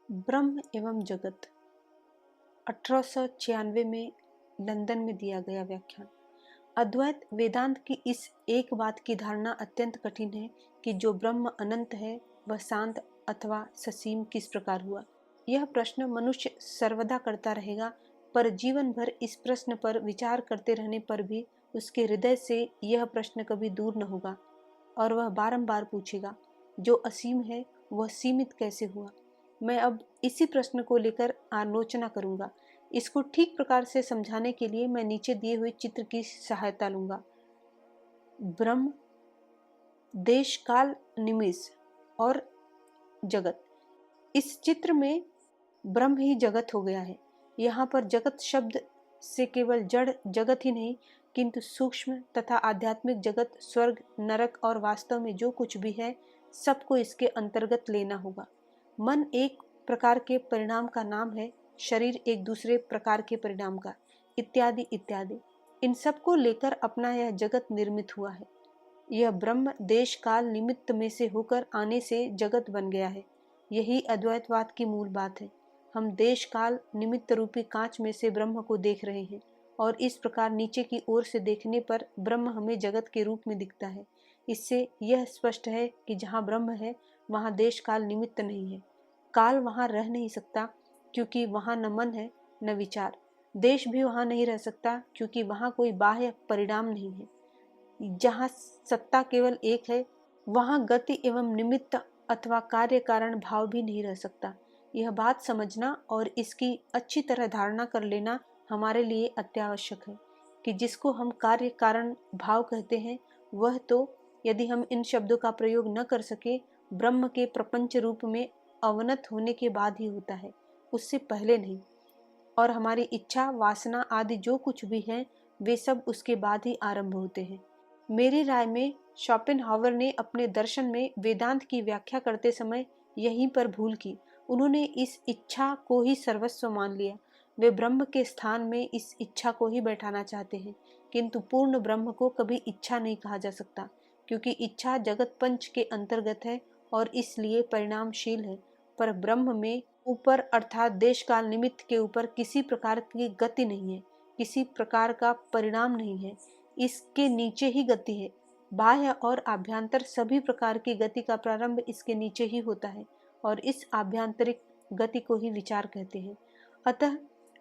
ब्रह्म एवं जगत 1896 में लंदन में दिया गया व्याख्यान। अद्वैत वेदांत की इस एक बात की धारणा अत्यंत कठिन है कि जो ब्रह्म अनंत है वह शांत अथवा ससीम किस प्रकार हुआ। यह प्रश्न मनुष्य सर्वदा करता रहेगा, पर जीवन भर इस प्रश्न पर विचार करते रहने पर भी उसके हृदय से यह प्रश्न कभी दूर न होगा और वह बारंबार पूछेगा, जो असीम है वह सीमित कैसे हुआ। मैं अब इसी प्रश्न को लेकर आलोचना करूंगा। इसको ठीक प्रकार से समझाने के लिए मैं नीचे दिए हुए चित्र की सहायता लूंगा। ब्रह्म, देश, काल, निमिष और जगत। इस चित्र में ब्रह्म ही जगत हो गया है। यहाँ पर जगत शब्द से केवल जड़ जगत ही नहीं, किंतु सूक्ष्म तथा आध्यात्मिक जगत, स्वर्ग, नरक और वास्तव में जो कुछ भी है सबको इसके अंतर्गत लेना होगा। मन एक प्रकार के परिणाम का नाम है, शरीर एक दूसरे प्रकार के परिणाम का, इत्यादि इत्यादि। इन सबको लेकर अपना यह जगत निर्मित हुआ है। यह ब्रह्म देश काल निमित्त में से होकर आने से जगत बन गया है। यही अद्वैतवाद की मूल बात है। हम देश काल निमित्त रूपी कांच में से ब्रह्म को देख रहे हैं और इस प्रकार नीचे की ओर से देखने पर ब्रह्म हमें जगत के रूप में दिखता है। इससे यह स्पष्ट है कि जहाँ ब्रह्म है वहाँ देश काल निमित्त नहीं है। काल वहाँ रह नहीं सकता क्योंकि वहाँ न मन है न विचार। देश भी वहाँ नहीं रह सकता क्योंकि वहाँ कोई बाह्य परिणाम नहीं है। जहाँ सत्ता केवल एक है वहाँ गति एवं निमित्त अथवा कार्य कारण भाव भी नहीं रह सकता। यह बात समझना और इसकी अच्छी तरह धारणा कर लेना हमारे लिए अत्यावश्यक है कि जिसको हम कार्य कारण भाव कहते हैं वह तो, यदि हम इन शब्दों का प्रयोग न कर सके, ब्रह्म के प्रपंच रूप में अवनत होने के बाद ही होता है, उससे पहले नहीं। और हमारी इच्छा, वासना आदि जो कुछ भी है वे सब उसके बाद ही आरंभ होते हैं। मेरी राय में शोपेनहावर ने अपने दर्शन में वेदांत की व्याख्या करते समय यहीं पर भूल की। उन्होंने इस इच्छा को ही सर्वस्व मान लिया। वे ब्रह्म के स्थान में इस इच्छा को ही बैठाना चाहते हैं, किंतु पूर्ण ब्रह्म को कभी इच्छा नहीं कहा जा सकता, क्योंकि इच्छा जगत पंच के अंतर्गत है और इसलिए परिणामशील है। पर ब्रह्म में ऊपर अर्थात देश काल निमित्त के ऊपर किसी प्रकार की गति नहीं है, किसी प्रकार का परिणाम नहीं है, इसके नीचे ही गति है। बाह्य और आभ्यंतर सभी प्रकार की गति का प्रारंभ इसके नीचे ही होता है और इस आभ्यंतरिक गति को ही विचार कहते हैं। अतः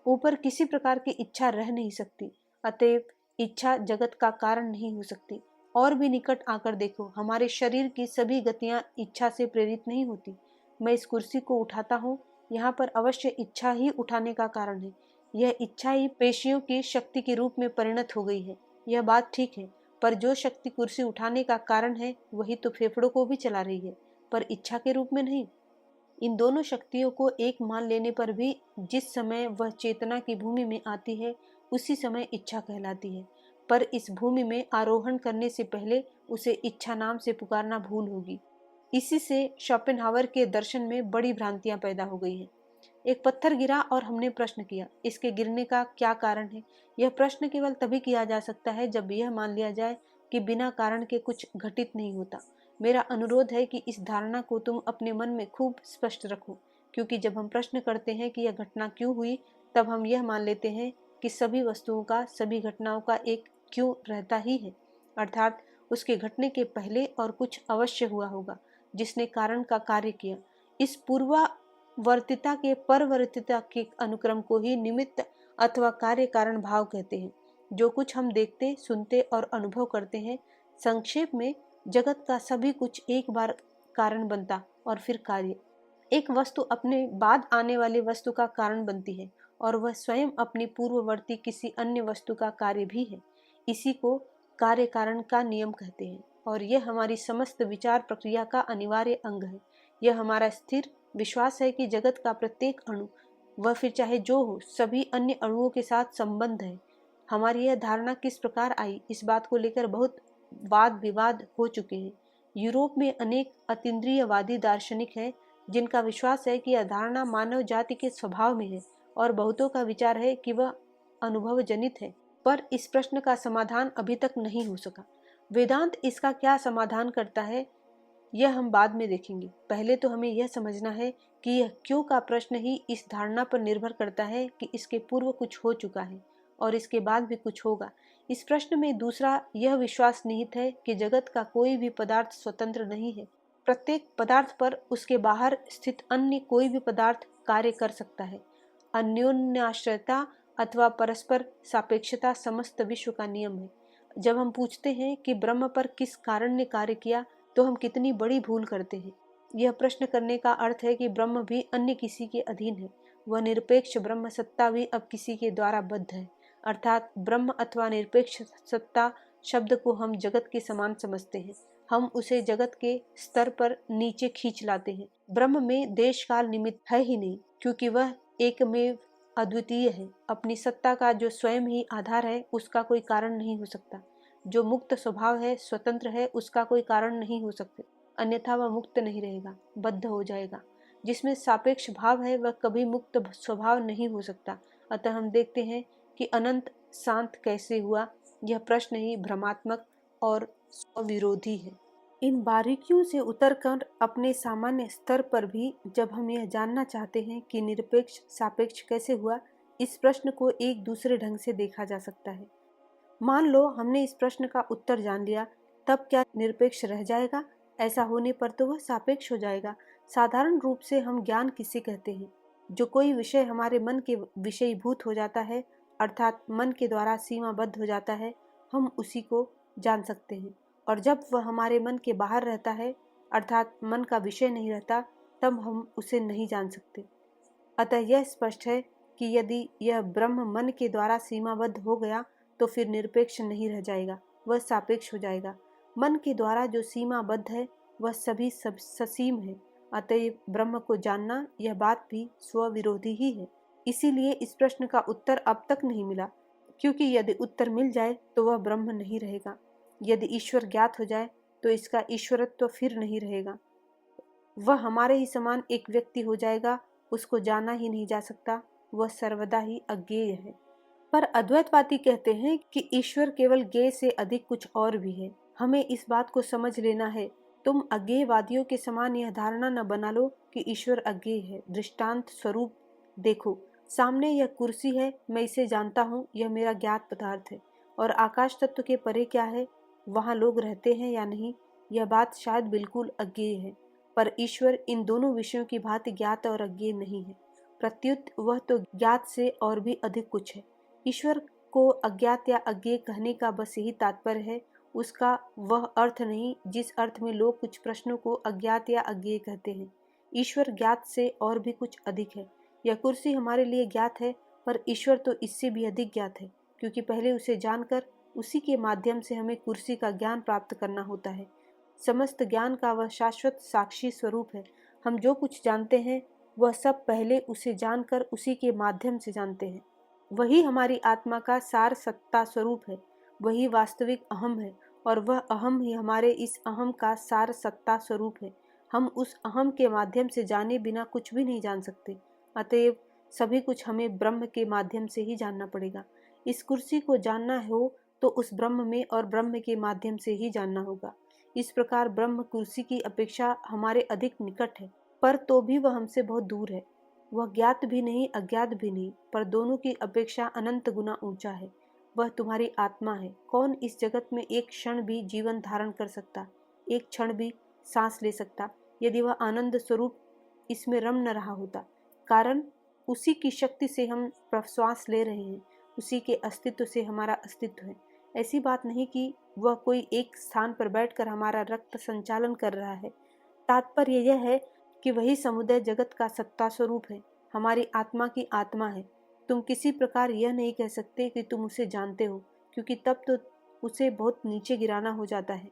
ऊपर किसी प्रकार की इच्छा रह नहीं सकती, अतएव इच्छा जगत का कारण नहीं हो सकती। और भी निकट आकर देखो, हमारे शरीर की सभी गतियां इच्छा से प्रेरित नहीं होती। मैं इस कुर्सी को उठाता हूँ, यहाँ पर अवश्य इच्छा ही उठाने का कारण है। यह इच्छा ही पेशियों की शक्ति के रूप में परिणत हो गई है। यह बात ठीक है, पर जो शक्ति कुर्सी उठाने का कारण है वही तो फेफड़ों को भी चला रही है, पर इच्छा के रूप में नहीं। इन दोनों शक्तियों को एक मान लेने पर भी जिस समय वह चेतना की भूमि में आती है उसी समय इच्छा कहलाती है, पर इस भूमि में आरोहण करने से पहले उसे इच्छा नाम से पुकारना भूल होगी। इसी से शोपेनहावर के दर्शन में बड़ी भ्रांतियां पैदा हो गई हैं। एक पत्थर गिरा और हमने प्रश्न किया, इसके गिरने का क्या कारण है। यह प्रश्न केवल तभी किया जा सकता है जब यह मान लिया जाए कि बिना कारण के कुछ घटित नहीं होता। मेरा अनुरोध है कि इस धारणा को तुम अपने मन में खूब स्पष्ट रखो, क्योंकि जब हम प्रश्न करते हैं कि यह घटना क्यों हुई, तब हम यह मान लेते हैं कि सभी वस्तुओं का, सभी घटनाओं का एक क्यों रहता ही है, अर्थात उसके घटने के पहले और कुछ अवश्य हुआ होगा जिसने कारण का कार्य किया। इस पूर्वावर्तिता के परवर्तिता के अनुक्रम को ही निमित्त अथवा कार्य कारण भाव कहते हैं। जो कुछ हम देखते, सुनते और अनुभव करते हैं, संक्षेप में जगत का सभी कुछ एक बार कारण बनता और फिर कार्य। एक वस्तु अपने बाद आने वाली वस्तु का कारण बनती है और वह स्वयं अपनी पूर्ववर्ती किसी अन्य वस्तु का कार्य भी है। इसी को कार्य कारण का नियम कहते हैं और यह हमारी समस्त विचार प्रक्रिया का अनिवार्य अंग है। यह हमारा स्थिर विश्वास है कि जगत का प्रत्येक अणु, वह फिर चाहे जो हो, सभी अन्य अणुओं के साथ संबंध है। हमारी यह धारणा किस प्रकार आई, इस बात को लेकर बहुत वाद विवाद हो चुके हैं। यूरोप में अनेक अतीन्द्रियवादी दार्शनिक हैं जिनका विश्वास है कि यह धारणा मानव जाति के स्वभाव में है और बहुतों का विचार है कि वह अनुभव जनित है। पर इस प्रश्न का समाधान अभी तक नहीं हो सका। वेदांत इसका क्या समाधान करता है यह हम बाद में देखेंगे। पहले तो हमें यह समझना है कि यह क्यों का प्रश्न ही इस धारणा पर निर्भर करता है कि इसके पूर्व कुछ हो चुका है और इसके बाद भी कुछ होगा। इस प्रश्न में दूसरा यह विश्वास निहित है कि जगत का कोई भी पदार्थ स्वतंत्र नहीं है। प्रत्येक पदार्थ पर उसके बाहर स्थित अन्य कोई भी पदार्थ कार्य कर सकता है। अन्योन्याश्रयता अथवा परस्पर सापेक्षता समस्त विश्व का नियम है। जब हम पूछते हैं कि ब्रह्म पर किस कारण ने कार्य किया, तो हम कितनी बड़ी भूल करते हैं। यह प्रश्न करने का अर्थ है कि ब्रह्म भी अन्य किसी के अधीन है। वह निरपेक्ष ब्रह्म सत्ता भी अब किसी के द्वारा बद्ध है। अर्थात ब्रह्म अथवा निरपेक्ष सत्ता शब्द को हम जगत के समान समझते हैं। हम उसे जगत के स्तर पर नीचे खींच लाते हैं। ब्रह्म में देश काल निमित्त है ही नहीं, क्योंकि वह एकमेव अद्वितीय है। अपनी सत्ता का जो स्वयं ही आधार है, उसका कोई कारण नहीं हो सकता। जो मुक्त स्वभाव है, स्वतंत्र है, उसका कोई कारण नहीं हो सकते, अन्यथा वह मुक्त नहीं रहेगा, बद्ध हो जाएगा। जिसमें सापेक्ष भाव है, वह कभी मुक्त स्वभाव नहीं हो सकता। अतः हम देखते हैं कि अनंत शांत कैसे हुआ। यह प्रश्न ही भ्रमात्मक और स्वविरोधी है। इन बारीकियों से उतरकर अपने सामान्य स्तर पर भी जब हम यह जानना चाहते हैं कि निरपेक्ष सापेक्ष कैसे हुआ, इस प्रश्न को एक दूसरे ढंग से देखा जा सकता है। मान लो हमने इस प्रश्न का उत्तर जान लिया, तब क्या निरपेक्ष रह जाएगा? ऐसा होने पर तो वह सापेक्ष हो जाएगा। साधारण रूप से हम ज्ञान किसे कहते हैं? जो कोई विषय हमारे मन के विषयीभूत हो जाता है, अर्थात मन के द्वारा सीमाबद्ध हो जाता है, हम उसी को जान सकते हैं। और जब वह हमारे मन के बाहर रहता है, अर्थात मन का विषय नहीं रहता, तब हम उसे नहीं जान सकते। अतः यह स्पष्ट है कि यदि यह ब्रह्म मन के द्वारा सीमाबद्ध हो गया, तो फिर निरपेक्ष नहीं रह जाएगा, वह सापेक्ष हो जाएगा। मन के द्वारा जो सीमाबद्ध है, वह सभी सब ससीम है। अतएव ब्रह्म को जानना, यह बात भी स्वविरोधी ही है। इसीलिए इस प्रश्न का उत्तर अब तक नहीं मिला, क्योंकि यदि उत्तर मिल जाए तो वह ब्रह्म नहीं रहेगा। यदि ईश्वर ज्ञात हो जाए तो इसका ईश्वरत्व फिर नहीं रहेगा। वह हमारे ही समान एक व्यक्ति हो जाएगा, उसको जाना ही नहीं जा सकता, वह सर्वदा ही अज्ञेय है। पर अद्वैतवादी कहते हैं कि ईश्वर केवल ज्ञेय से अधिक कुछ और भी है। हमें इस बात को समझ लेना है। तुम अज्ञेयवादियों के समान यह धारणा न बना लो कि ईश्वर अज्ञेय है। दृष्टांत स्वरूप देखो, सामने यह कुर्सी है, मैं इसे जानता हूँ, यह मेरा ज्ञात पदार्थ है। और आकाश तत्व के परे क्या है, वहाँ लोग रहते हैं या नहीं, यह बात शायद बिल्कुल अज्ञेय है। पर ईश्वर इन दोनों विषयों की भांति ज्ञात और अज्ञेय नहीं है। प्रत्युत वह तो ज्ञात से और भी अधिक कुछ है। ईश्वर को अज्ञात या अज्ञेय कहने का बस यही तात्पर्य है, उसका वह अर्थ नहीं जिस अर्थ में लोग कुछ प्रश्नों को अज्ञात या अज्ञेय कहते हैं। ईश्वर ज्ञात से और भी कुछ अधिक है। यह कुर्सी हमारे लिए ज्ञात है, पर ईश्वर तो इससे भी अधिक ज्ञात है, क्योंकि पहले उसे जानकर उसी के माध्यम से हमें कुर्सी का ज्ञान प्राप्त करना होता है। समस्त ज्ञान का वह शाश्वत साक्षी स्वरूप है। हम जो कुछ जानते हैं, वह सब पहले उसे जानकर उसी के माध्यम से जानते हैं। वही हमारी आत्मा का सार सत्ता स्वरूप है, वही वास्तविक अहम है, और वह अहम ही हमारे इस अहम का सार सत्ता स्वरूप है। हम उस अहम के माध्यम से जाने बिना कुछ भी नहीं जान सकते। अतएव सभी कुछ हमें ब्रह्म के माध्यम से ही जानना पड़ेगा। इस कुर्सी को जानना हो तो उस ब्रह्म में और ब्रह्म के माध्यम से ही जानना होगा। इस प्रकार ब्रह्म कुर्सी की अपेक्षा हमारे अधिक निकट है, पर तो भी वह हमसे बहुत दूर है। वह ज्ञात भी नहीं, अज्ञात भी नहीं, पर दोनों की अपेक्षा अनंत गुना ऊंचा है। वह तुम्हारी आत्मा है। कौन इस जगत में एक क्षण भी जीवन धारण कर सकता, एक क्षण भी सांस ले सकता, यदि वह आनंद स्वरूप इसमें रम न रहा होता? कारण उसी की शक्ति से हम प्रश्वास ले रहे हैं, उसी के अस्तित्व से हमारा अस्तित्व है। ऐसी बात नहीं कि वह कोई एक स्थान पर बैठकर हमारा रक्त संचालन कर रहा है। तात्पर्य यह है कि वही समुदय जगत का सत्ता स्वरूप है, हमारी आत्मा की आत्मा है। तुम किसी प्रकार यह नहीं कह सकते कि तुम उसे जानते हो, क्योंकि तब तो उसे बहुत नीचे गिराना हो जाता है।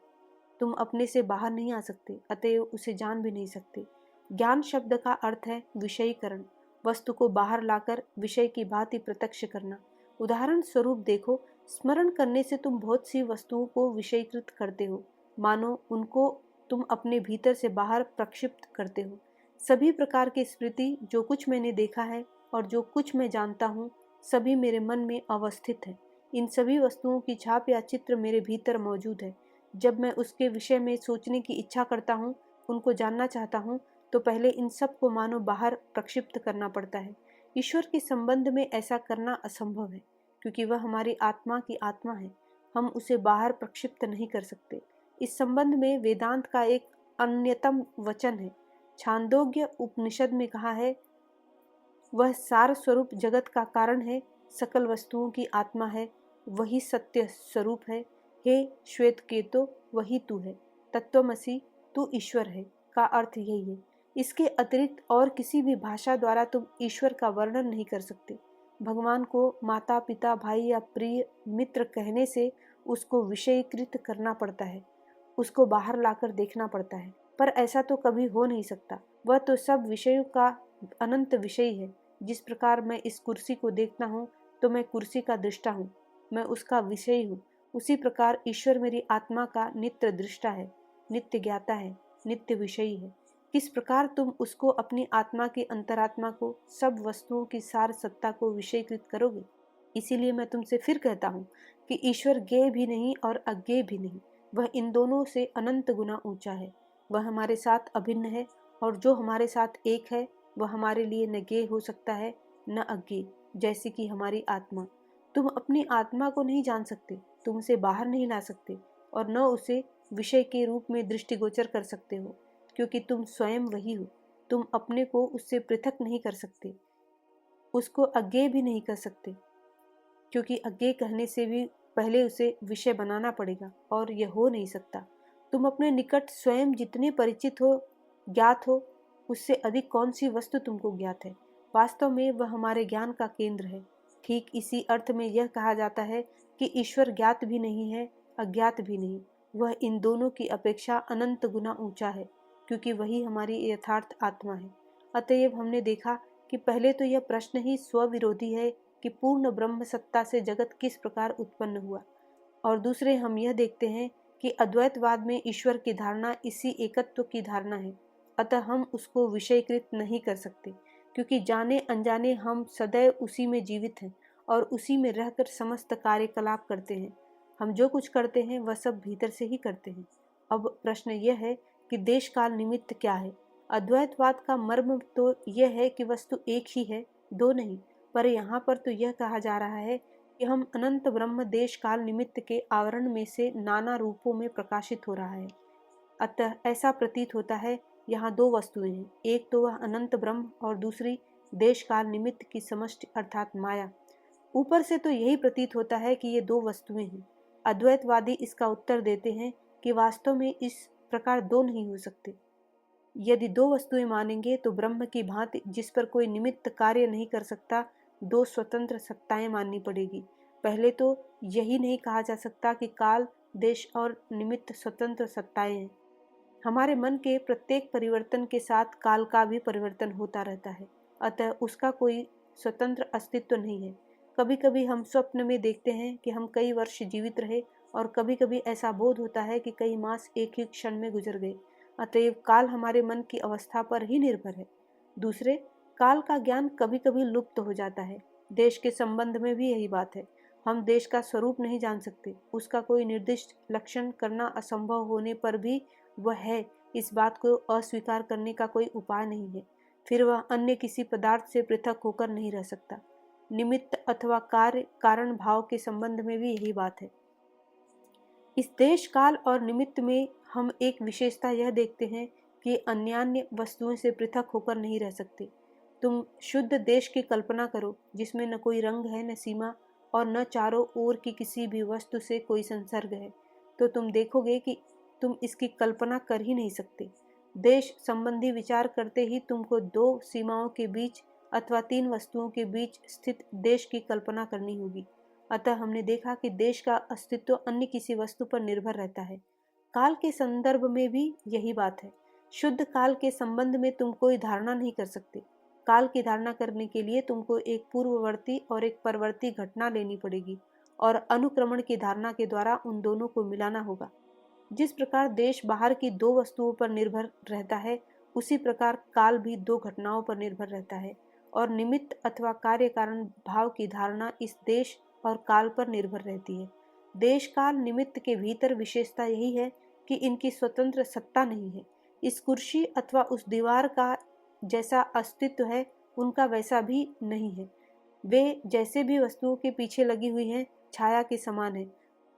तुम अपने से बाहर नहीं आ सकते, अतएव उसे जान भी नहीं सकते। ज्ञान शब्द का अर्थ है विषयीकरण, वस्तु को बाहर लाकर विषय की भांति प्रत्यक्ष करना। उदाहरण स्वरूप देखो, स्मरण करने से तुम बहुत सी वस्तुओं को विषयीकृत करते हो, मानो उनको तुम अपने भीतर से बाहर प्रक्षिप्त करते हो। सभी प्रकार की स्मृति, जो कुछ मैंने देखा है और जो कुछ मैं जानता हूँ, सभी मेरे मन में अवस्थित है। इन सभी वस्तुओं की छाप या चित्र मेरे भीतर मौजूद है। जब मैं उसके विषय में सोचने की इच्छा करता हूँ, उनको जानना चाहता हूँ तो पहले इन सब को मानो बाहर प्रक्षिप्त करना पड़ता है। ईश्वर के संबंध में ऐसा करना असंभव है, क्योंकि वह हमारी आत्मा की आत्मा है। हम उसे बाहर प्रक्षिप्त नहीं कर सकते। इस संबंध में वेदांत का एक अन्यतम वचन है। छांदोग्य उपनिषद में कहा है, वह सार स्वरूप जगत का कारण है, सकल वस्तुओं की आत्मा है, वही सत्य स्वरूप है। हे श्वेत केतो, वही तू है। तत्वमसि, तू ईश्वर है का अर्थ यही है। इसके अतिरिक्त और किसी भी भाषा द्वारा तुम ईश्वर का वर्णन नहीं कर सकते। भगवान को माता पिता भाई या प्रिय मित्र कहने से उसको विषयीकृत करना पड़ता है, उसको बाहर लाकर देखना पड़ता है, पर ऐसा तो कभी हो नहीं सकता। वह तो सब विषयों का अनंत विषय है। जिस प्रकार मैं इस कुर्सी को देखता हूँ तो मैं कुर्सी का दृष्टा हूँ, मैं उसका विषय हूँ। उसी प्रकार ईश्वर मेरी आत्मा का नित्य दृष्टा है, नित्य ज्ञाता है, नित्य विषयी है। किस प्रकार तुम उसको अपनी आत्मा की अंतरात्मा को, सब वस्तुओं की सार सत्ता को विषयीकृत करोगे? इसीलिए मैं तुमसे फिर कहता हूँ कि ईश्वर ज्ञेय भी नहीं और अज्ञेय भी नहीं, वह इन दोनों से अनंत गुना ऊंचा है। वह हमारे साथ अभिन्न है, और जो हमारे साथ एक है वह हमारे लिए न ज्ञेय हो सकता है न अज्ञेय, जैसे कि हमारी आत्मा। तुम अपनी आत्मा को नहीं जान सकते, तुम उसे बाहर नहीं ला सकते और न उसे विषय के रूप में दृष्टिगोचर कर सकते हो, क्योंकि तुम स्वयं वही हो। तुम अपने को उससे पृथक नहीं कर सकते, उसको अज्ञेय भी नहीं कर सकते, क्योंकि अज्ञेय कहने से भी पहले उसे विषय बनाना पड़ेगा, और यह हो नहीं सकता। तुम अपने निकट स्वयं जितने परिचित हो, ज्ञात हो, उससे अधिक कौन सी वस्तु तुमको ज्ञात है? वास्तव में वह हमारे ज्ञान का केंद्र है। ठीक इसी अर्थ में यह कहा जाता है कि ईश्वर ज्ञात भी नहीं है, अज्ञात भी नहीं। वह इन दोनों की अपेक्षा अनंत गुना ऊंचा है, क्योंकि वही हमारी यथार्थ आत्मा है। अतएव हमने देखा कि पहले तो यह प्रश्न ही स्वविरोधी है कि पूर्ण ब्रह्म सत्ता से जगत किस प्रकार उत्पन्न हुआ, और दूसरे हम यह देखते हैं कि अद्वैतवाद में ईश्वर की धारणा इसी एकत्व की धारणा है। अतः हम उसको विषयीकृत नहीं कर सकते, क्योंकि जाने अनजाने हम सदैव उसी में जीवित हैं और उसी में रहकर समस्त कार्यकलाप करते हैं। हम जो कुछ करते हैं वह सब भीतर से ही करते हैं। अब प्रश्न यह है कि देश काल निमित्त क्या है? अद्वैतवाद का मर्म तो यह है कि वस्तु एक ही है, दो नहीं। पर यहाँ पर तो यह कहा जा रहा है कि हम अनंत ब्रह्म देश काल निमित्त के आवरण में से नाना रूपों में प्रकाशित हो रहा है। अतः ऐसा प्रतीत होता है यहाँ दो वस्तुएं हैं, एक तो वह अनंत ब्रह्म और दूसरी देश काल निमित्त की समष्टि अर्थात माया। ऊपर से तो यही प्रतीत होता है कि ये दो वस्तुएं हैं। अद्वैतवादी इसका उत्तर देते हैं कि वास्तव में इस प्रकार दो नहीं हो सकते। यदि दो वस्तुएं मानेंगे तो ब्रह्म की भांति, जिस पर कोई निमित्त कार्य नहीं कर सकता, दो स्वतंत्र सत्ताएं माननी पड़ेगी। पहले तो यही नहीं कहा जा सकता कि काल, देश और निमित्त स्वतंत्र सत्ताएं हैं। हमारे मन के प्रत्येक परिवर्तन के साथ काल का भी परिवर्तन होता रहता है, अतः उसका कोई स्वतंत्र अस्तित्व नहीं है। कभी कभी हम स्वप्न में देखते हैं कि हम कई वर्ष जीवित रहे, और कभी कभी ऐसा बोध होता है कि कई मास एक ही क्षण में गुजर गए। अतएव काल हमारे मन की अवस्था पर ही निर्भर है। दूसरे, काल का ज्ञान कभी कभी लुप्त हो जाता है। देश के संबंध में भी यही बात है। हम देश का स्वरूप नहीं जान सकते, उसका कोई निर्दिष्ट लक्षण करना असंभव होने पर भी वह है, इस बात को अस्वीकार करने का कोई उपाय नहीं है। फिर वह अन्य किसी पदार्थ से पृथक होकर नहीं रह सकता। निमित्त अथवा कार्य कारण भाव के संबंध में भी यही बात है। इस देश काल और निमित्त में हम एक विशेषता यह देखते हैं कि अन्यान्य वस्तुओं से पृथक होकर नहीं रह सकते। तुम शुद्ध देश की कल्पना करो, जिसमें न कोई रंग है, न सीमा, और न चारों ओर की किसी भी वस्तु से कोई संसर्ग है, तो तुम देखोगे कि तुम इसकी कल्पना कर ही नहीं सकते। देश संबंधी विचार करते ही तुमको दो सीमाओं के बीच अथवा तीन वस्तुओं के बीच स्थित देश की कल्पना करनी होगी। अतः हमने देखा कि देश का अस्तित्व अन्य किसी वस्तु पर निर्भर रहता है। काल के संदर्भ में भी यही बात है। शुद्ध काल के संबंध में तुम कोई धारणा नहीं कर सकते। काल की धारणा करने के लिए तुमको एक पूर्ववर्ती और एक परवर्ती घटना लेनी पड़ेगी, और अनुक्रमण की धारणा के द्वारा उन दोनों को मिलाना होगा। जिस प्रकार देश बाहर की दो वस्तुओं पर निर्भर रहता है, उसी प्रकार काल भी दो घटनाओं पर निर्भर रहता है, और निमित्त अथवा कार्य कारण भाव की धारणा इस देश और काल पर निर्भर रहती है। देश काल निमित्त के भीतर विशेषता यही है कि इनकी स्वतंत्र सत्ता नहीं है। इस कुर्सी अथवा उस दीवार का जैसा अस्तित्व है उनका वैसा भी नहीं है। वे जैसे भी वस्तुओं के पीछे लगी हुई हैं, छाया के समान है।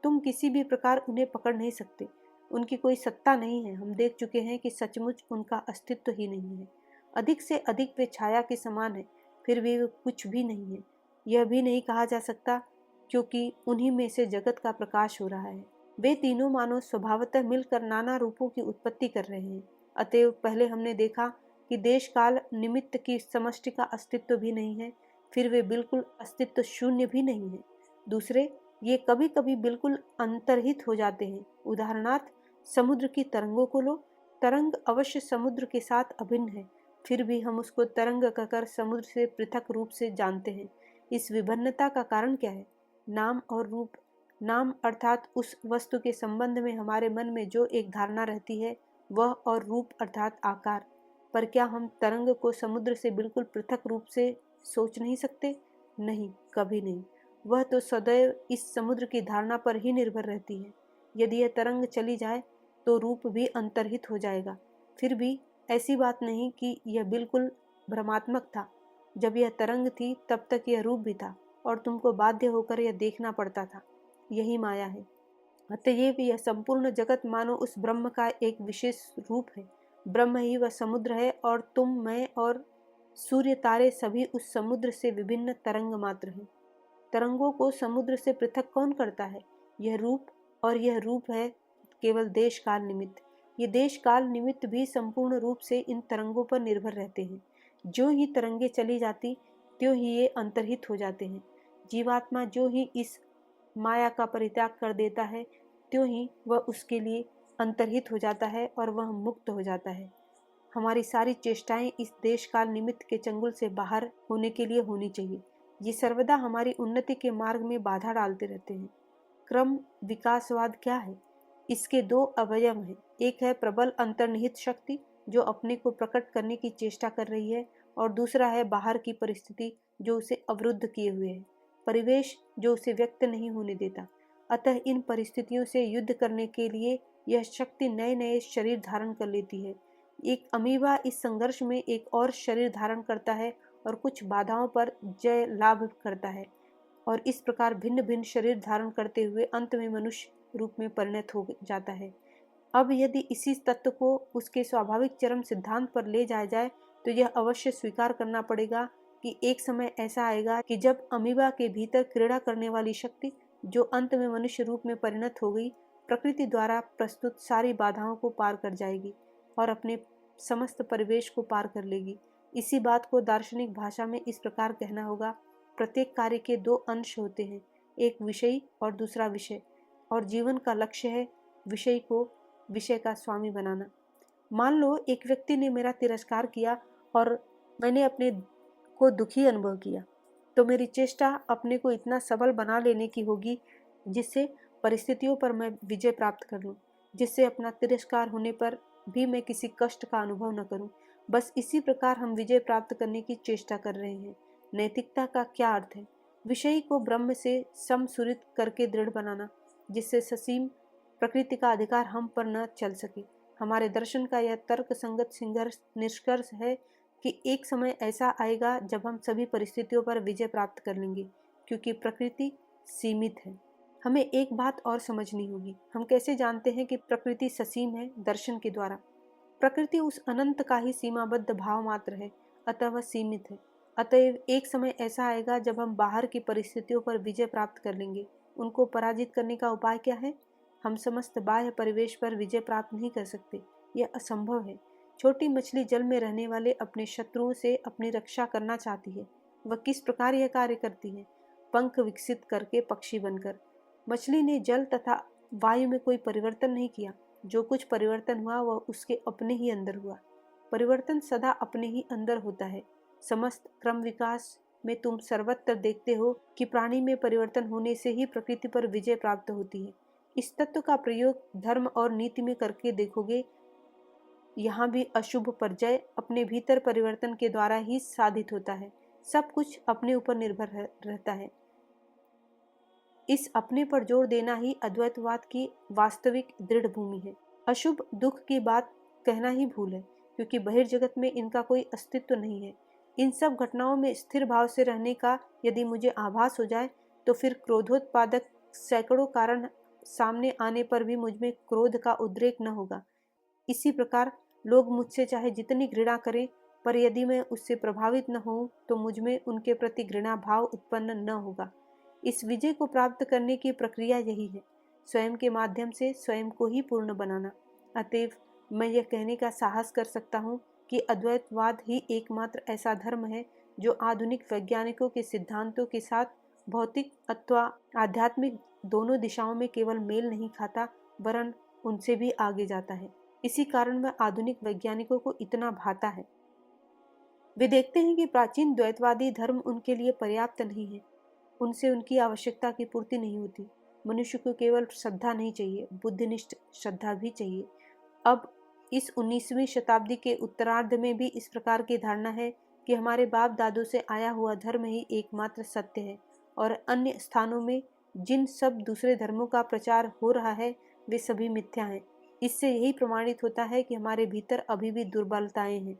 तुम किसी भी प्रकार उन्हें पकड़ नहीं सकते। उनकी कोई सत्ता नहीं है। हम देख चुके हैं कि सचमुच उनका अस्तित्व ही नहीं है। अधिक से अधिक वे छाया के समान है, फिर भी वे कुछ भी नहीं है। यह भी नहीं कहा जा सकता, क्योंकि उन्हीं में से जगत का प्रकाश हो रहा है। वे तीनों मानव स्वभावतः मिलकर नाना रूपों की उत्पत्ति कर रहे हैं। अतएव पहले हमने देखा कि देश काल निमित्त की समष्टि का अस्तित्व भी नहीं है, फिर वे बिल्कुल अस्तित्व शून्य भी नहीं है। दूसरे, ये कभी कभी बिल्कुल अंतर्हित हो जाते हैं। उदाहरणार्थ, समुद्र की तरंगों को लो। तरंग अवश्य समुद्र के साथ अभिन्न है, फिर भी हम उसको तरंग कहकर समुद्र से पृथक रूप से जानते हैं। इस विभिन्नता का कारण क्या है? नाम और रूप। नाम अर्थात उस वस्तु के संबंध में हमारे मन में जो एक धारणा रहती है वह, और रूप अर्थात आकार। पर क्या हम तरंग को समुद्र से बिल्कुल पृथक रूप से सोच नहीं सकते? नहीं, कभी नहीं। वह तो सदैव इस समुद्र की धारणा पर ही निर्भर रहती है। यदि यह तरंग चली जाए तो रूप भी अंतर्हित हो जाएगा। फिर भी ऐसी बात नहीं कि यह बिल्कुल भ्रमात्मक था। जब यह तरंग थी तब तक यह रूप भी था, और तुमको बाध्य होकर यह देखना पड़ता था। यही माया है। अतएव यह संपूर्ण जगत मानो उस ब्रह्म का एक विशेष रूप है। ब्रह्म ही वह समुद्र है, और तुम, मैं और सूर्य तारे सभी उस समुद्र से विभिन्न तरंग मात्र हैं। तरंगों को समुद्र से पृथक कौन करता है? यह रूप, और यह रूप है केवल देश काल निमित्त। ये देश काल निमित्त भी संपूर्ण रूप से इन तरंगों पर निर्भर रहते हैं। जो ही तरंगे चली जाती त्यों ही ये अंतर्हित हो जाते हैं। जीवात्मा जो ही इस माया का परित्याग कर देता है त्यों ही वह उसके लिए अंतर्हित हो जाता है और वह मुक्त हो जाता है। हमारी सारी चेष्टाएं इस देश काल निमित्त के चंगुल से बाहर होने के लिए होनी चाहिए। ये सर्वदा हमारी उन्नति के मार्ग में बाधा डालते रहते हैं। क्रम विकासवाद क्या है? इसके दो अवयव हैं। एक है प्रबल अंतर्निहित शक्ति जो अपने को प्रकट करने की चेष्टा कर रही है, और दूसरा है बाहर की परिस्थिति जो उसे अवरुद्ध किए हुए है, परिवेश जो उसे व्यक्त नहीं होने देता। अतः इन परिस्थितियों से युद्ध करने के लिए यह शक्ति नए नए शरीर धारण कर लेती है। एक अमीबा इस संघर्ष में एक और शरीर धारण करता है और कुछ बाधाओं पर जय लाभ करता है, और इस प्रकार भिन्न भिन्न शरीर धारण करते हुए अंत में मनुष्य रूप में परिणत हो जाता है। अब यदि इसी तत्व को उसके स्वाभाविक चरम सिद्धांत पर ले जाया जाए तो यह अवश्य स्वीकार करना पड़ेगा कि एक समय ऐसा आएगा कि जब अमीबा के भीतर क्रीड़ा करने वाली शक्ति, जो अंत में मनुष्य रूप में परिणत हो गई, प्रकृति द्वारा प्रस्तुत सारी बाधाओं को पार कर जाएगी और अपने समस्त परिवेश को पार कर लेगी। इसी बात को दार्शनिक भाषा में इस प्रकार कहना होगा: प्रत्येक कार्य के दो अंश होते हैं, एक विषयी और दूसरा विषय, और जीवन का लक्ष्य है विषय को विषय का स्वामी बनाना। मान लो एक व्यक्ति ने मेरा तिरस्कार किया और मैंने अपने को दुखी अनुभव किया, तो मेरी चेष्टा अपने को इतना सबल बना लेने की होगी जिससे परिस्थितियों पर मैं विजय प्राप्त कर लूं, जिससे अपना तिरस्कार होने पर भी मैं किसी कष्ट का अनुभव न करूं। बस इसी प्रकार हम विजय प्राप्त करने की चेष्टा कर रहे हैं। नैतिकता का क्या अर्थ है? विषयी को ब्रह्म से समसुरित करके दृढ़ बनाना, जिससे ससीम प्रकृति का अधिकार हम पर न चल सके। हमारे दर्शन का यह तर्क संगत निष्कर्ष है कि एक समय ऐसा आएगा जब हम सभी परिस्थितियों पर विजय प्राप्त कर लेंगे, क्योंकि प्रकृति सीमित है। हमें एक बात और समझनी होगी। हम कैसे जानते हैं कि प्रकृति ससीम है? दर्शन के द्वारा। प्रकृति उस अनंत का ही सीमाबद्ध भाव मात्र है, अतः वह सीमित है। अतएव एक समय ऐसा आएगा जब हम बाहर की परिस्थितियों पर विजय प्राप्त कर लेंगे। उनको पराजित करने का उपाय क्या है? हम समस्त बाह्य परिवेश पर विजय प्राप्त नहीं कर सकते, यह असंभव है। छोटी मछली जल में रहने वाले अपने शत्रुओं से अपनी रक्षा करना चाहती है। वह किस प्रकार यह कार्य करती है? पंख विकसित करके पक्षी बनकर। मछली ने जल तथा वायु में कोई परिवर्तन नहीं किया। जो कुछ परिवर्तन हुआ वह उसके अपने ही अंदर हुआ। परिवर्तन सदा अपने ही अंदर होता है। समस्त क्रम विकास में तुम सर्वत्र देखते हो कि प्राणी में परिवर्तन होने से ही प्रकृति पर विजय प्राप्त होती है। इस तत्व का प्रयोग धर्म और नीति में करके देखोगे, यहाँ भी अशुभ पर जय अपने भीतर परिवर्तन के द्वारा ही साधित होता है। सब कुछ अपने ऊपर निर्भर रहता है। इस अपने पर जोर देना ही अद्वैतवाद की वास्तविक दृढ़ भूमि है। अशुभ दुख की बात कहना ही भूल है, क्योंकि बहिर्जगत में इनका कोई अस्तित्व नहीं है। इन सब घटनाओं में स्थिर भाव से रहने का यदि मुझे आभास हो जाए तो फिर क्रोधोत्पादक सैकड़ों कारण सामने आने पर भी मुझमें क्रोध का उद्रेक न होगा। इसी प्रकार लोग मुझसे चाहे जितनी घृणा करें, पर यदि मैं उससे प्रभावित न हूं तो मुझमें उनके प्रति घृणा भाव उत्पन्न न होगा। इस विजय को प्राप्त करने की प्रक्रिया यही है, स्वयं के माध्यम से स्वयं को ही पूर्ण बनाना। अतएव मैं यह कहने का साहस कर सकता हूँ कि अद्वैतवाद ही एकमात्र ऐसा धर्म है जो आधुनिक वैज्ञानिकों के सिद्धांतों के साथ भौतिक अथवा आध्यात्मिक दोनों दिशाओं में केवल मेल नहीं खाता, वरन उनसे भी आगे जाता है। इसी कारण वह आधुनिक वैज्ञानिकों को इतना भाता है। वे देखते हैं कि प्राचीन द्वैतवादी धर्म उनके लिए पर्याप्त नहीं है, उनसे उनकी आवश्यकता की पूर्ति नहीं होती। मनुष्य को केवल श्रद्धा नहीं चाहिए, बुद्धिनिष्ठ श्रद्धा भी चाहिए। अब इस 19वीं शताब्दी के उत्तरार्ध में भी इस प्रकार की धारणा है कि हमारे बाप दादों से आया हुआ धर्म ही एकमात्र सत्य है और अन्य स्थानों में जिन सब दूसरे धर्मों का प्रचार हो रहा है वे सभी मिथ्या हैं। इससे यही प्रमाणित होता है कि हमारे भीतर अभी भी दुर्बलताएं हैं।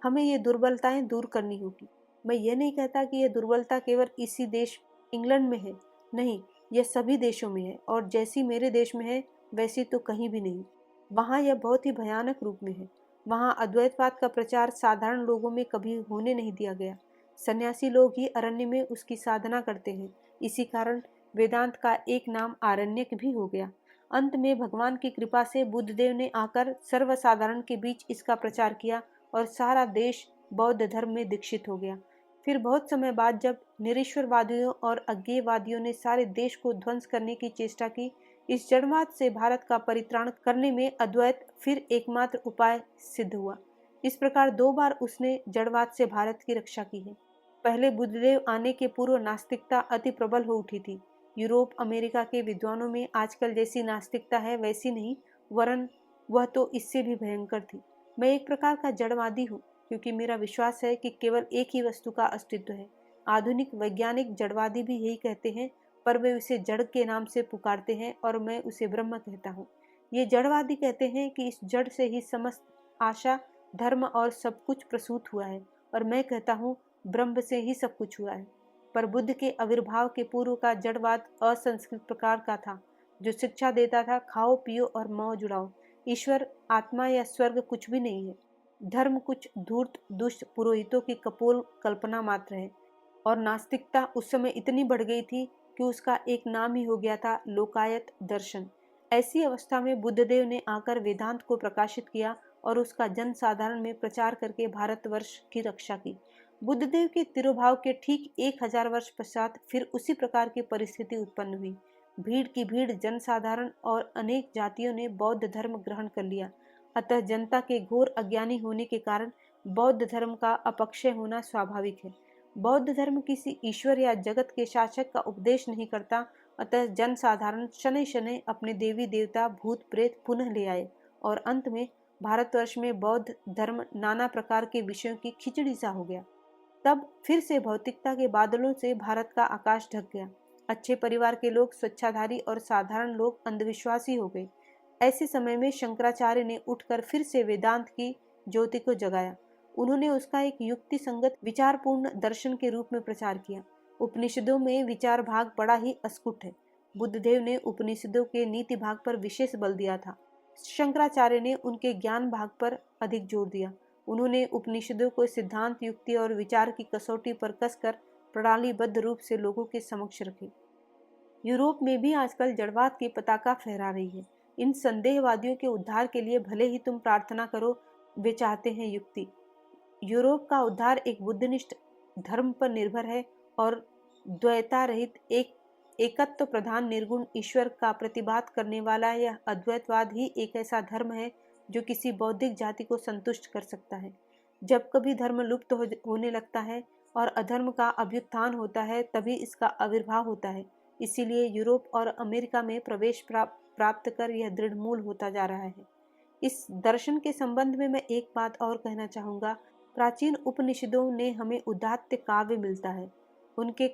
हमें ये दुर्बलताएं दूर करनी होगी। मैं ये नहीं कहता कि यह दुर्बलता केवल इसी देश इंग्लैंड में है, नहीं, यह सभी देशों में है और जैसी मेरे देश में है वैसी तो कहीं भी नहीं। वहाँ यह बहुत ही भयानक रूप में है। वहाँ अद्वैतवाद का प्रचार साधारण लोगों में कभी होने नहीं दिया गया। सन्यासी लोग ही अरण्य में उसकी साधना करते हैं। इसी कारण वेदांत का एक नाम आरण्यक भी हो गया। अंत में भगवान की कृपा से बुद्धदेव ने आकर सर्वसाधारण के बीच इसका प्रचार किया और सारा देश बौद्ध धर्म में दीक्षित हो गया। फिर बहुत समय बाद जब निरीश्वरवादियों और अज्ञेयवादियों ने सारे देश को ध्वंस करने की चेष्टा की, इस जड़वाद से भारत का परित्राण करने में अद्वैत फिर एकमात्र उपाय सिद्ध हुआ। इस प्रकार 2 बार उसने जड़वाद से भारत की रक्षा की है। पहले बुद्धदेव आने के पूर्व नास्तिकता अति प्रबल हो उठी थी। यूरोप अमेरिका के विद्वानों में आजकल जैसी नास्तिकता है वैसी नहीं, वरन वह तो इससे भी भयंकर थी। मैं एक प्रकार का जड़वादी हूँ, क्योंकि मेरा विश्वास है कि केवल एक ही वस्तु का अस्तित्व है। आधुनिक वैज्ञानिक जड़वादी भी यही कहते हैं, पर वे उसे जड़ के नाम से पुकारते हैं और मैं उसे ब्रह्म कहता हूँ। ये जड़वादी कहते हैं कि इस जड़ से ही समस्त आशा, धर्म और सब कुछ प्रसूत हुआ है, और मैं कहता हूँ ब्रह्म से ही सब कुछ हुआ है। पर बुद्ध के आविर्भाव के पूर्व का जड़वाद असंस्कृत प्रकार का था, जो शिक्षा देता था खाओ पियो और मौज उड़ाओ, ईश्वर, आत्मा या स्वर्ग कुछ भी नहीं है। धर्म कुछ धूर्त दुष्ट पुरोहितों की कपोल कल्पना मात्र है। और नास्तिकता उस समय इतनी बढ़ गई थी कि उसका एक नाम ही हो गया था लोकायत दर्शन। ऐसी अवस्था में बुद्धदेव ने आकर वेदांत को प्रकाशित किया और उसका जन साधारण में प्रचार करके भारतवर्ष की रक्षा की। बुद्धदेव के तिरोभाव के ठीक 1000 वर्ष पश्चात फिर उसी प्रकार की परिस्थिति उत्पन्न हुई। भीड़ की भीड़ जनसाधारण और अनेक जातियों ने बौद्ध धर्म ग्रहण कर लिया। अतः जनता के घोर अज्ञानी होने के कारण बौद्ध धर्म का अपक्षय होना स्वाभाविक है। बौद्ध धर्म किसी ईश्वर या जगत के शासक का उपदेश नहीं करता, अतः जनसाधारण शनै शनै अपने देवी देवता भूत प्रेत पुनः ले आए और अंत में भारतवर्ष में बौद्ध धर्म नाना प्रकार के विषयों की खिचड़ी सा हो गया। तब फिर से भौतिकता के बादलों से भारत का आकाश ढक गया। अच्छे परिवार के लोग स्वच्छाधारी और साधारण लोग अंधविश्वासी हो गए। ऐसे समय में शंकराचार्य ने उठकर फिर से वेदांत की ज्योति को जगाया। उन्होंने उसका एक युक्ति संगत विचारपूर्ण दर्शन के रूप में प्रचार किया। उपनिषदों में विचार भाग बड़ा ही अस्फुट है। बुद्धदेव ने उपनिषदों के नीति भाग पर विशेष बल दिया था, शंकराचार्य ने उनके ज्ञान भाग पर अधिक जोर दिया। उन्होंने उपनिषदों को सिद्धांत, युक्ति और विचार की कसौटी पर कसकर प्रणालीबद्ध रूप से लोगों के समक्ष रखी। यूरोप में भी आजकल जड़वाद की पताका फहरा रही है। इन संदेहवादियों के उद्धार के लिए भले ही तुम प्रार्थना करो, वे चाहते हैं युक्ति। यूरोप का उद्धार एक बुद्धनिष्ठ धर्म पर निर्भर है और द्वैता रहित एक एकत्व प्रधान निर्गुण ईश्वर का प्रतिपादन करने वाला यह अद्वैतवाद ही एक ऐसा धर्म है जो किसी बौद्धिक जाति को संतुष्ट कर सकता है। जब कभी धर्म लुप्त होने लगता है और अधर्म का अभ्युत्थान होता है, तभी इसका आविर्भाव होता है। इसीलिए यूरोप और अमेरिका में प्रवेश प्राप्त कर यह दृढ़ मूल होता जा रहा है। इस दर्शन के संबंध में मैं एक बात और कहना चाहूँगा। प्राचीन उपनिषदों ने हमें उदात्त काव्य मिलता है। उनके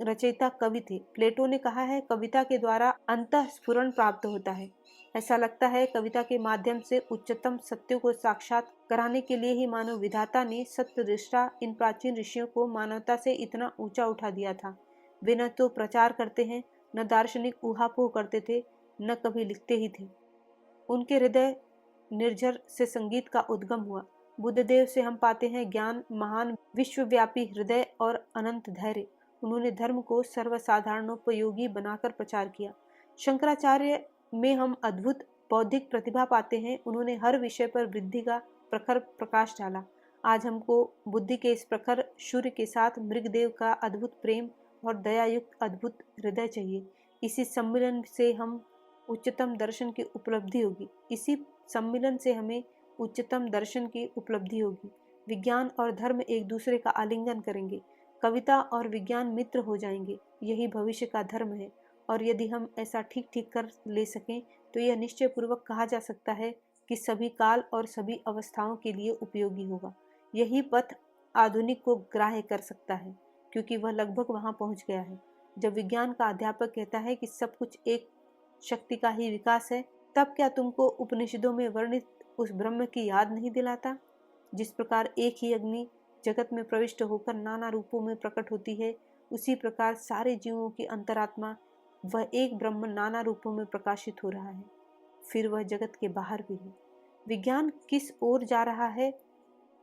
रचयिता कवि थे। प्लेटो ने कहा है, कविता के द्वारा अंतःस्फुरण प्राप्त होता है। ऐसा लगता है कविता के माध्यम से उच्चतम सत्यों को साक्षात कराने के लिए ही मानव विधाता ने सत्य दृष्टा इन प्राचीन ऋषियों को मानवता से इतना ऊंचा उठा दिया था। वे न तो प्रचार करते हैं, न दार्शनिक ऊहापोह करते थे, न कभी लिखते ही थे। उनके हृदय निर्झर से संगीत का उद्गम हुआ। बुद्धदेव से हम पाते हैं ज्ञान, महान विश्वव्यापी हृदय और अनंत धैर्य। उन्होंने धर्म को सर्वसाधारणोपयोगी बनाकर प्रचार किया। शंकराचार्य में हम अद्भुत बौद्धिक प्रतिभा पाते हैं। उन्होंने हर विषय पर वृद्धि का प्रखर प्रकाश डाला। आज हमको बुद्धि के इस प्रखर सूर्य के साथ मृगदेव का अद्भुत प्रेम और दयायुक्त अद्भुत हृदय चाहिए। इसी सम्मिलन से हम उच्चतम दर्शन की उपलब्धि होगी। इसी सम्मिलन से हमें उच्चतम दर्शन की उपलब्धि होगी। विज्ञान और धर्म एक दूसरे का आलिंगन करेंगे। कविता और विज्ञान मित्र हो जाएंगे। यही भविष्य का धर्म है। और यदि हम ऐसा ठीक ठीक कर ले सकें तो यह निश्चय पूर्वक कहा जा सकता है कि सभी काल और सभी अवस्थाओं के लिए उपयोगी होगा। यही पथ आधुनिक को ग्राह्य कर सकता है, क्योंकि वह लगभग वहां पहुंच गया है। जब विज्ञान का अध्यापक कहता है कि सब कुछ एक शक्ति का ही विकास है, तब क्या तुमको उपनिषदों में वर्णित उस ब्रह्म की याद नहीं दिलाता? जिस प्रकार एक ही अग्नि जगत में प्रविष्ट होकर नाना रूपों में प्रकट होती है, उसी प्रकार सारे जीवों की अंतरात्मा वह एक ब्रह्म नाना रूपों में प्रकाशित हो रहा है। फिर वह जगत के बाहर भी है। विज्ञान किस ओर जा रहा है,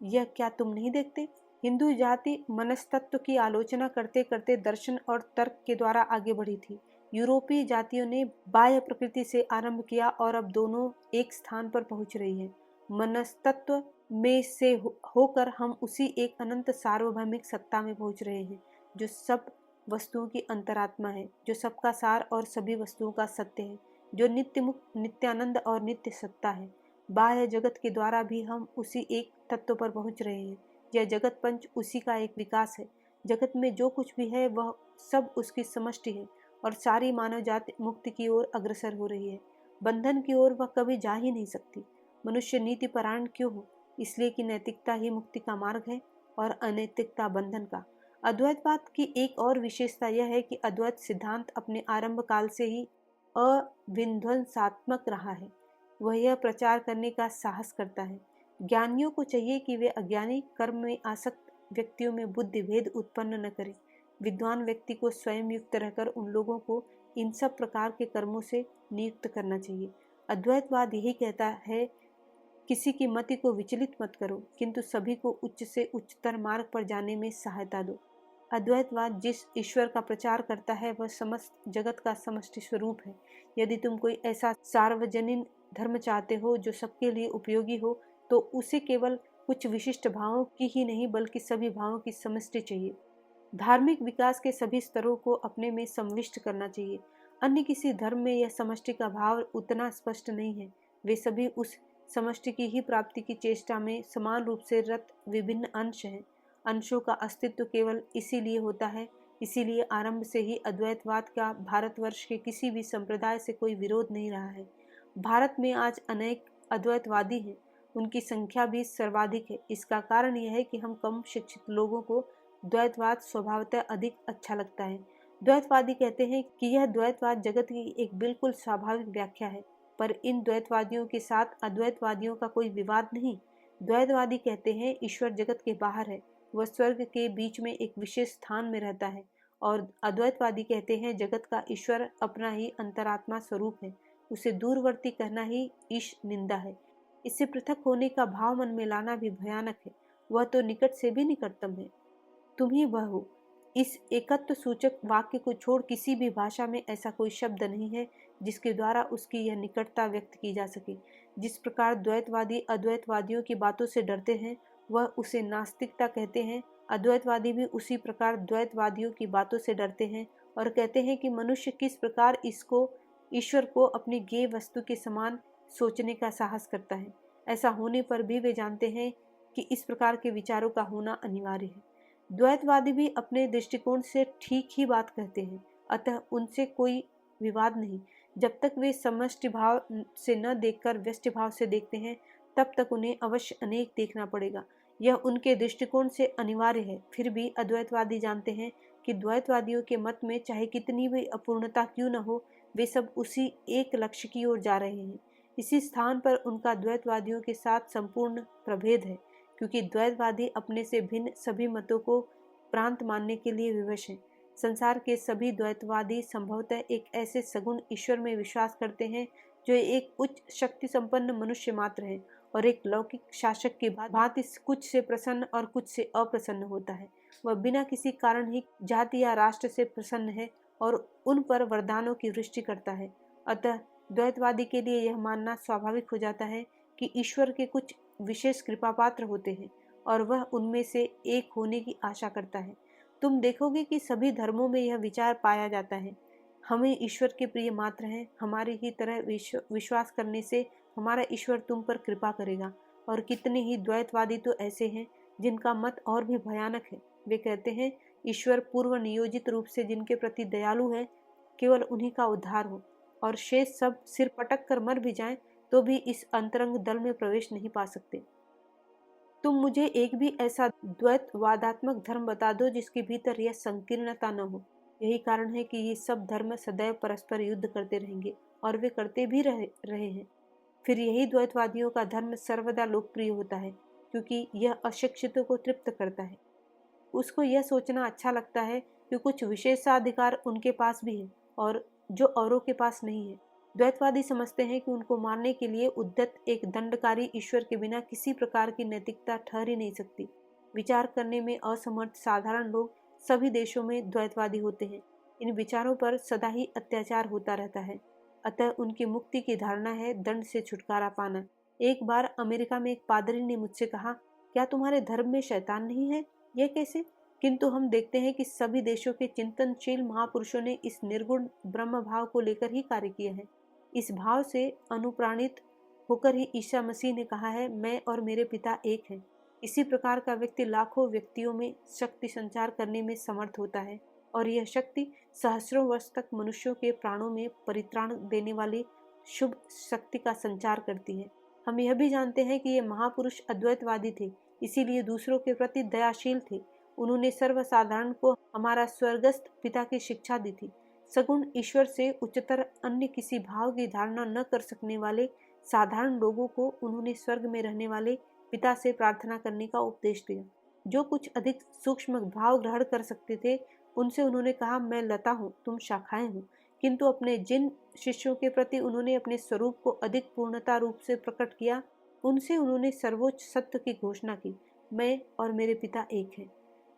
यह क्या तुम नहीं देखते? हिंदू जाति मनस्तत्व की आलोचना करते करते दर्शन और तर्क के द्वारा आगे बढ़ी थी। यूरोपीय जातियों ने बाह्य प्रकृति से आरंभ किया और अब दोनों एक स्थान पर पहुंच रही है। मनस्तत्व में से होकर हम उसी एक अनंत सार्वभौमिक सत्ता में पहुंच रहे हैं, जो सब वस्तुओं की अंतरात्मा है, जो सबका सार और सभी वस्तुओं का सत्य है, जो नित्य मुक्त, नित्यानंद और नित्य सत्ता है। बाह्य जगत के द्वारा भी हम उसी एक तत्व पर पहुंच रहे हैं। यह जगत पंच उसी का एक विकास है। जगत में जो कुछ भी है वह सब उसकी समष्टि है और सारी मानव जाति मुक्ति की ओर अग्रसर हो रही है। बंधन की ओर वह कभी जा ही नहीं सकती। मनुष्य नीति परायण क्यों हो? इसलिए कि नैतिकता ही मुक्ति का मार्ग है और अनैतिकता बंधन का। अद्वैतवाद की एक और विशेषता यह है कि अद्वैत सिद्धांत अपने आरंभ काल से ही अविध्वंसात्मक रहा है। वह यह प्रचार करने का साहस करता है। ज्ञानियों को चाहिए कि वे अज्ञानी कर्म में आसक्त व्यक्तियों में बुद्धि भेद उत्पन्न न करें। विद्वान व्यक्ति को स्वयं युक्त रहकर उन लोगों को इन सब प्रकार के कर्मों से नियुक्त करना चाहिए। अद्वैतवाद यही कहता है, किसी की मति को विचलित मत करो, किंतु सभी को उच्च से उच्चतर मार्ग पर जाने में सहायता दो। अद्वैतवाद जिस ईश्वर का प्रचार करता है वह समस्त जगत का समष्टि स्वरूप है। यदि तुम कोई ऐसा सार्वजनीन धर्म चाहते हो जो सबके लिए उपयोगी हो, तो उसे केवल कुछ विशिष्ट भावों की ही नहीं बल्कि सभी भावों की समष्टि चाहिए। धार्मिक विकास के सभी स्तरों को अपने में समाविष्ट करना चाहिए। अन्य किसी धर्म में यह समष्टि का भाव उतना स्पष्ट नहीं है। वे सभी उस समष्टि की ही प्राप्ति की चेष्टा में समान रूप से रत विभिन्न अंश हैं। अंशों का अस्तित्व केवल इसीलिए होता है। इसीलिए आरंभ से ही अद्वैतवाद का भारतवर्ष के किसी भी संप्रदाय से कोई विरोध नहीं रहा है। भारत में आज अनेक अद्वैतवादी हैं। उनकी संख्या भी सर्वाधिक है। इसका कारण यह है कि हम कम शिक्षित लोगों को द्वैतवाद स्वभावतः अधिक अच्छा लगता है। द्वैतवादी कहते हैं कि यह द्वैतवाद जगत की एक बिल्कुल स्वाभाविक व्याख्या है, पर इन द्वैतवादियों के साथ अद्वैतवादियों का कोई विवाद नहीं। द्वैतवादी कहते हैं ईश्वर जगत के बाहर है, वह स्वर्ग के बीच में एक विशेष स्थान में रहता है, और अद्वैतवादी कहते हैं जगत का ईश्वर अपना ही अंतरात्मा स्वरूप है, उसे दूरवर्ती कहना ही ईश निंदा है। इससे पृथक होने का भाव मन में लाना भी भयानक है। वह तो निकट से भी निकटतम है, तुम ही वह हो। इस एकत्व सूचक वाक्य को छोड़ किसी भी भाषा में ऐसा कोई शब्द नहीं है जिसके द्वारा उसकी यह निकटता व्यक्त की जा सके। जिस प्रकार द्वैतवादी अद्वैतवादियों की बातों से डरते हैं, वह उसे नास्तिकता कहते हैं, अद्वैतवादी भी उसी प्रकार द्वैतवादियों की बातों से डरते हैं और कहते हैं कि मनुष्य किस प्रकार ईश्वर को अपनी गेय वस्तु के समान सोचने का साहस करता है। ऐसा होने पर भी वे जानते हैं कि इस प्रकार के विचारों का होना अनिवार्य है। द्वैतवादी भी अपने दृष्टिकोण से ठीक ही बात कहते हैं, अतः उनसे कोई विवाद नहीं। जब तक वे समष्टि भाव से न देखकर व्यष्टि भाव से देखते हैं, तब तक उन्हें अवश्य अनेक देखना पड़ेगा। यह उनके दृष्टिकोण से अनिवार्य है। फिर भी अद्वैतवादी जानते हैं कि द्वैतवादियों के मत में चाहे कितनी भी अपूर्णता क्यों न हो, वे सब उसी एक लक्ष्य की ओर जा रहे हैं। इसी स्थान पर उनका द्वैतवादियों के साथ संपूर्ण प्रभेद है, क्योंकि द्वैतवादी अपने से भिन्न सभी मतों को प्रांत मानने के लिए विवश हैं। संसार के सभी द्वैतवादी संभवतः एक ऐसे सगुण ईश्वर में विश्वास करते हैं जो एक उच्च शक्ति संपन्न मनुष्य मात्र है और एक लौकिक शासक की भांति कुछ से प्रसन्न और कुछ से अप्रसन्न होता है। वह बिना किसी कारण ही जाति या राष्ट्र से प्रसन्न है और उन पर वरदानों की वृष्टि करता है। अतः द्वैतवादी के लिए यह मानना स्वाभाविक हो जाता है कि ईश्वर के कुछ विशेष कृपा पात्र होते हैं और वह उनमें से एक होने की आशा करता है। तुम देखोगे कि सभी धर्मों में यह विचार पाया जाता है। हमें ईश्वर के प्रिय मात्र हैं, हमारी ही तरह विश्वास करने से हमारा ईश्वर तुम पर कृपा करेगा। और कितने ही द्वैतवादी तो ऐसे हैं जिनका मत और भी भयानक है। वे कहते हैं ईश्वर पूर्व नियोजित रूप से जिनके प्रति दयालु है, केवल उन्हीं का उद्धार हो, और शेष सब सिर पटक कर मर भी जाएं तो भी इस अंतरंग दल में प्रवेश नहीं पा सकते। तुम मुझे एक भी ऐसा द्वैतवादात्मक धर्म बता दो जिसके भीतर यह संकीर्णता न हो। यही कारण है कि ये सब धर्म सदैव परस्पर युद्ध करते रहेंगे, और वे करते भी रहे हैं। फिर यही द्वैतवादियों का धर्म सर्वदा लोकप्रिय होता है, क्योंकि यह अशिक्षितों को तृप्त करता है। उसको यह सोचना अच्छा लगता है कि कुछ विशेषाधिकार उनके पास भी है और जो औरों के पास नहीं है। द्वैतवादी समझते हैं कि उनको मारने के लिए उद्यत एक दंडकारी ईश्वर के बिना किसी प्रकार की नैतिकता ठहर ही नहीं सकती। विचार करने में असमर्थ साधारण लोग सभी देशों में द्वैतवादी होते हैं। इन विचारों पर सदा ही अत्याचार होता रहता है। अतः उनकी मुक्ति की धारणा है दंड से छुटकारा पाना। एक बार अमेरिका में एक पादरी ने मुझसे कहा, क्या तुम्हारे धर्म में शैतान नहीं है? यह कैसे? किंतु हम देखते हैं कि सभी देशों के चिंतनशील महापुरुषों ने इस निर्गुण ब्रह्म भाव को लेकर ही कार्य किया है। इस भाव से अनुप्राणित होकर ही ईसा मसीह ने कहा है, मैं और मेरे पिता एक हैं। इसी प्रकार का व्यक्ति लाखों व्यक्तियों में शक्ति संचार करने में समर्थ होता है, और यह शक्ति सहस्रों वर्ष तक मनुष्यों के प्राणों में परित्राण देने वाली शुभ शक्ति का संचार करती है। हम यह भी जानते हैं कि ये महापुरुष अद्वैतवादी थे, इसीलिए दूसरों के प्रति दयाशील थे। उन्होंने सर्वसाधारण को हमारा स्वर्गस्थ पिता की शिक्षा दी थी। सगुण ईश्वर से उच्चतर अन्य किसी भाव की धारणा न कर सकने वाले साधारण लोगों को उन्होंने स्वर्ग में रहने वाले पिता से प्रार्थना करने का उपदेश दिया। जो कुछ अधिक सूक्ष्म भाव ग्रहण कर सकते थे, उनसे उन्होंने कहा, मैं लता हूँ, तुम शाखाएं हो। किंतु अपने जिन शिष्यों के प्रति उन्होंने अपने स्वरूप को अधिक पूर्णता रूप से प्रकट किया, उनसे उन्होंने सर्वोच्च सत्य की घोषणा की, मैं और मेरे पिता एक हैं।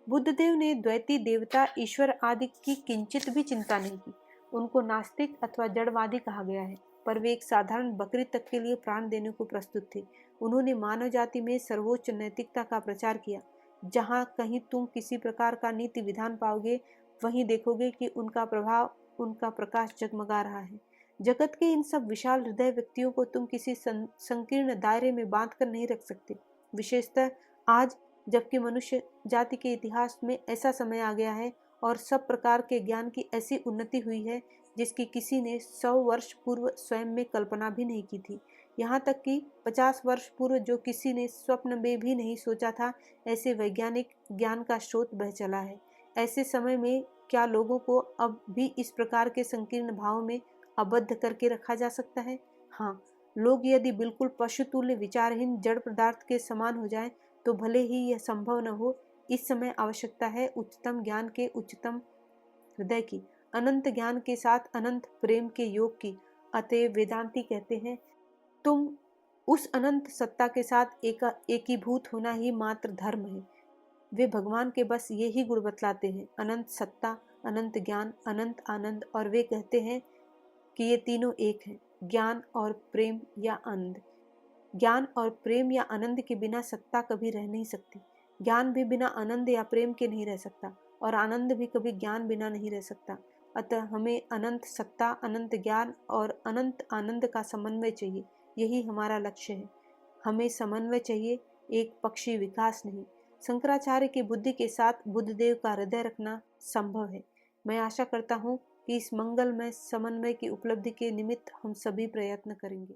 बुद्धदेव ने द्वैती देवता ईश्वर आदि की किंचित भी चिंता नहीं की। उनको नास्तिक अथवा जड़वादी कहा गया है, पर वे एक साधारण बकरी तक के लिए प्राण देने को प्रस्तुत थे। उन्होंने मानव जाति में सर्वोच्च नैतिकता का प्रचार किया। जहाँ कहीं तुम किसी प्रकार का नीति विधान पाओगे, वहीं देखोगे कि उनका प्रभाव, उनका प्रकाश जगमगा रहा है। जगत के इन सब विशाल हृदय व्यक्तियों को तुम किसी संकीर्ण दायरे में बांध कर नहीं रख सकते। विशेषतः आज, जबकि मनुष्य जाति के इतिहास में ऐसा समय आ गया है और सब प्रकार के ज्ञान की ऐसी उन्नति हुई है जिसकी किसी ने 100 वर्ष पूर्व स्वयं में कल्पना भी नहीं की थी। यहाँ तक कि 50 वर्ष पूर्व जो किसी ने स्वप्न में भी नहीं सोचा था, ऐसे वैज्ञानिक ज्ञान का स्रोत बह चला है। ऐसे समय में क्या लोगों को अब भी इस प्रकार के संकीर्ण भाव में आबद्ध करके रखा जा सकता है? हाँ, लोग यदि बिल्कुल पशुतुल्य विचारहीन जड़ पदार्थ के समान हो जाएं, तो भले ही यह संभव न हो। इस समय आवश्यकता है उच्चतम ज्ञान के उच्चतम हृदय की, अनंत ज्ञान के साथ अनंत प्रेम के योग की। अतएव वेदांती कहते हैं, तुम उस अनंत सत्ता के साथ एकीभूत होना ही मात्र धर्म है। वे भगवान के बस ये ही गुण बतलाते हैं, अनंत सत्ता, अनंत ज्ञान, अनंत आनंद। और वे कहते हैं कि ये तीनों एक हैं, ज्ञान और प्रेम या आनंद। ज्ञान और प्रेम या आनंद के बिना सत्ता कभी रह नहीं सकती। ज्ञान भी बिना आनंद या प्रेम के नहीं रह सकता, और आनंद भी कभी ज्ञान बिना नहीं रह सकता। अतः हमें अनंत सत्ता, अनंत ज्ञान और अनंत आनंद का समन्वय चाहिए। यही हमारा लक्ष्य है। हमें समन्वय चाहिए, एक पक्षी विकास नहीं। शंकराचार्य की बुद्धि के साथ बुद्धदेव का हृदय रखना संभव है। मैं आशा करता हूँ कि इस मंगलमय समन्वय की उपलब्धि के निमित्त हम सभी प्रयत्न करेंगे।